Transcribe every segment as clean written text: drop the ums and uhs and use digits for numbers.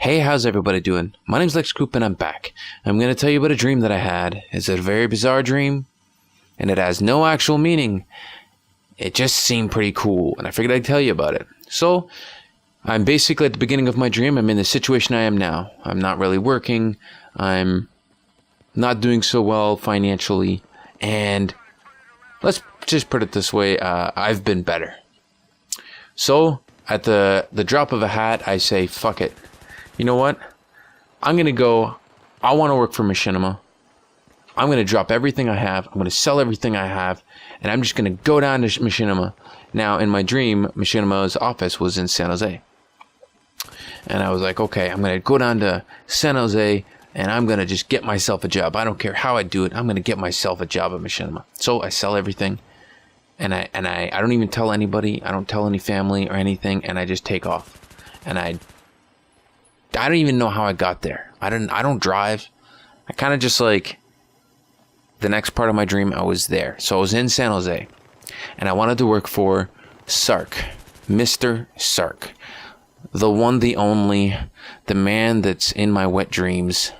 Hey, how's everybody doing? My name's Lex Coop and I'm back. I'm going to tell you about a dream that I had. It's a very bizarre dream and it has no actual meaning. It just seemed pretty cool and I figured I'd tell you about it. So, I'm basically at the beginning of my dream. I'm in the situation I am now. I'm not really working. I'm not doing so well financially. And let's just put it this way, I've been better. So, at the drop of a hat, I say, fuck it. You know what? I'm going to go, I want to work for Machinima. I'm going to drop everything I have. I'm going to sell everything I have. And I'm just going to go down to Machinima. Now, in my dream, Machinima's office was in San Jose. And I was like, okay, I'm going to go down to San Jose and I'm going to just get myself a job. I don't care how I do it. I'm going to get myself a job at Machinima. So I sell everything. And I don't even tell anybody. I don't tell any family or anything. And I just take off. And I don't even know how I got there. I don't drive. I kind of just like, the next part of my dream, I was there. So I was in San Jose. And I wanted to work for Sark. Mr. Sark. The one, the only, the man that's in my wet dreams.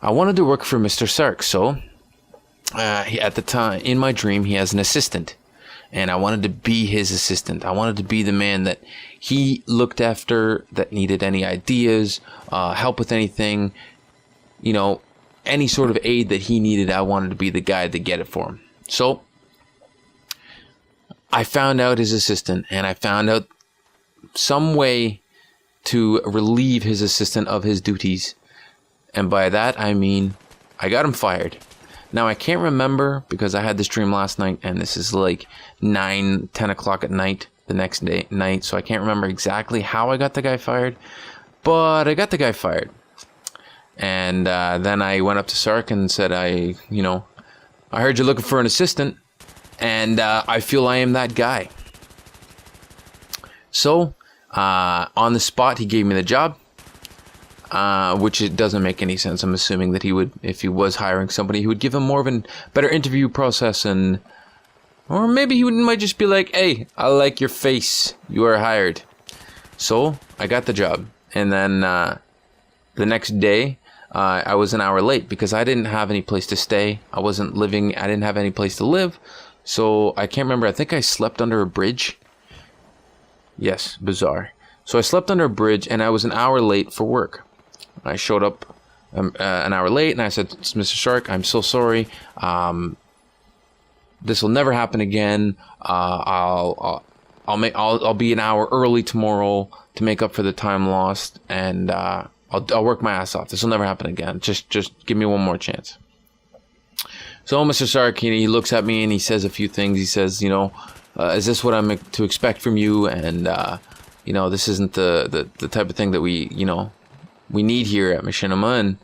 I wanted to work for Mr. Sark. So, at the time, in my dream, he has an assistant. And I wanted to be his assistant. I wanted to be the man that he looked after, that needed any ideas, help with anything, you know, any sort of aid that he needed. I wanted to be the guy to get it for him. So, I found out his assistant, and I found out some way to relieve his assistant of his duties. And by that, I mean, I got him fired. Now, I can't remember because I had this dream last night and this is like 9, 10 o'clock at night the next night. So I can't remember exactly how I got the guy fired, but I got the guy fired. And then I went up to Sark and said, I heard you're looking for an assistant and I feel I am that guy. So on the spot, he gave me the job. Which it doesn't make any sense. I'm assuming that he would, if he was hiring somebody, he would give him more of a better interview process, or maybe he might just be like, "Hey, I like your face. You are hired." So I got the job, and then the next day I was an hour late because I didn't have any place to stay. I didn't have any place to live, so I can't remember. I think I slept under a bridge. Yes, bizarre. So I slept under a bridge, and I was an hour late for work. I showed up an hour late, and I said, "Mr. Sark, I'm so sorry. This will never happen again. I'll be an hour early tomorrow to make up for the time lost, and I'll work my ass off. This will never happen again. Just give me one more chance." So Mr. Sark, he looks at me and he says a few things. He says, "Is this what I'm to expect from you?" And this isn't the type of thing that we need here at Machinima. And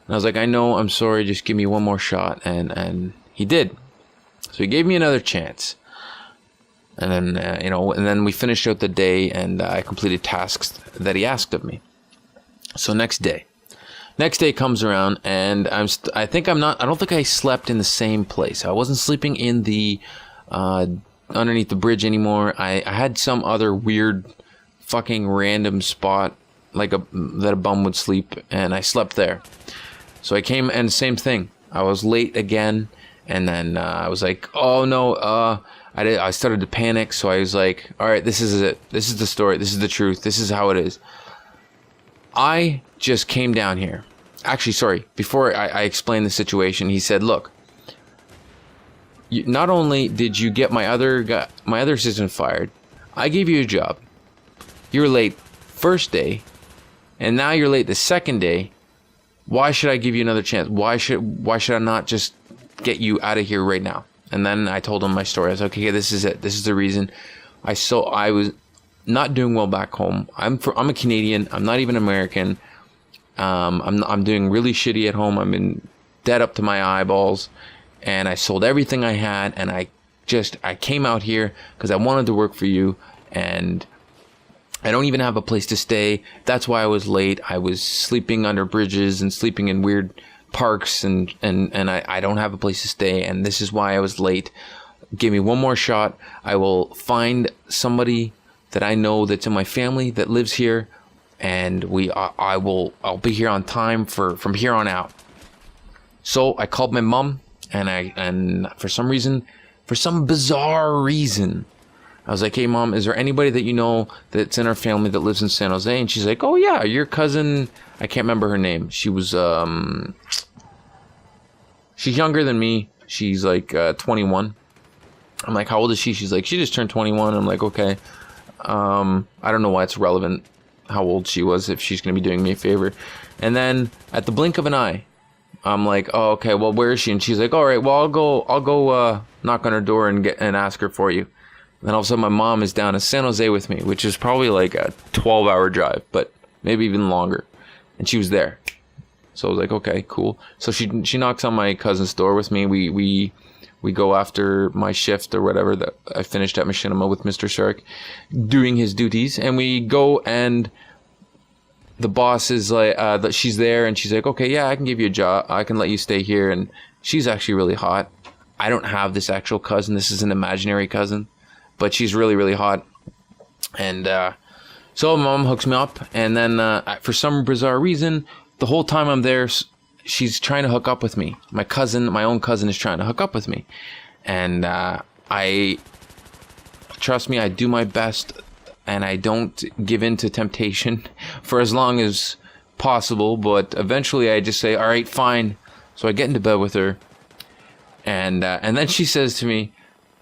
I was like, "I know, I'm sorry, just give me one more shot." And he did. So he gave me another chance. And then, and then we finished out the day and I completed tasks that he asked of me. So next day comes around and I don't think I slept in the same place. I wasn't sleeping in the, underneath the bridge anymore. I had some other weird fucking random spot that a bum would sleep, and I slept there. So I came, and same thing. I was late again, and then I was like, "Oh no!" I started to panic. So I was like, "All right, this is it. This is the story. This is the truth. This is how it is." I just came down here. Actually, sorry. Before I explained the situation, he said, "Look, not only did you get my other assistant fired, I gave you a job. You were late first day, and now you're late the second day. Why should I give you another chance? Why should I not just get you out of here right now?" And then I told him my story. I was like, "Okay, this is it. This is the reason. I was not doing well back home. I'm a Canadian. I'm not even American. I'm doing really shitty at home. I'm in debt up to my eyeballs, and I sold everything I had, and I came out here because I wanted to work for you, and I don't even have a place to stay. That's why I was late. I was sleeping under bridges and sleeping in weird parks, and I don't have a place to stay, and this is why I was late. Give me one more shot. I will find somebody that I know that's in my family that lives here, and I'll be here on time from here on out. So I called my mom, and for some bizarre reason, I was like, hey mom, is there anybody that you know that's in our family that lives in San Jose? And she's like, oh yeah, your cousin, I can't remember her name. She was she's younger than me. She's like 21. I'm like, how old is she? She's like, she just turned 21. I'm like, okay. I don't know why it's relevant how old she was if she's gonna be doing me a favor. And then at the blink of an eye, I'm like, oh okay, well where is she? And she's like, all right, well I'll go knock on her door and ask her for you. And then all of a sudden my mom is down in San Jose with me, which is probably like a 12-hour drive, but maybe even longer. And she was there. So I was like, okay, cool. So she knocks on my cousin's door with me. We go after my shift or whatever that I finished at Machinima with Mr. Sark doing his duties, and we go, and the boss is like, she's there, and she's like, okay, yeah, I can give you a job. I can let you stay here. And she's actually really hot. I don't have this actual cousin. This is an imaginary cousin, but she's really, really hot. And so mom hooks me up, and then for some bizarre reason, the whole time I'm there, she's trying to hook up with me. My own cousin is trying to hook up with me. And trust me, I do my best, and I don't give in to temptation for as long as possible. But eventually I just say, all right, fine. So I get into bed with her. And then she says to me,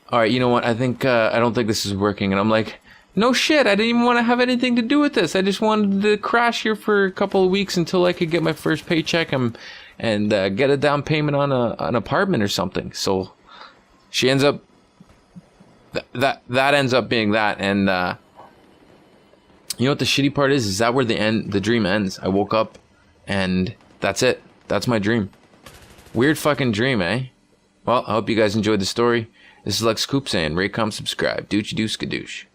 all right, you know what? I don't think this is working. And I'm like, no shit, I didn't even want to have anything to do with this. I just wanted to crash here for a couple of weeks until I could get my first paycheck and get a down payment on an apartment or something. So she ends up, that ends up being that. And you know what the shitty part is that where the dream ends. I woke up and that's it. That's my dream. Weird fucking dream, eh? Well, I hope you guys enjoyed the story. This is Lex Coop saying, rate, comment, subscribe. Doochie doo skadoosh.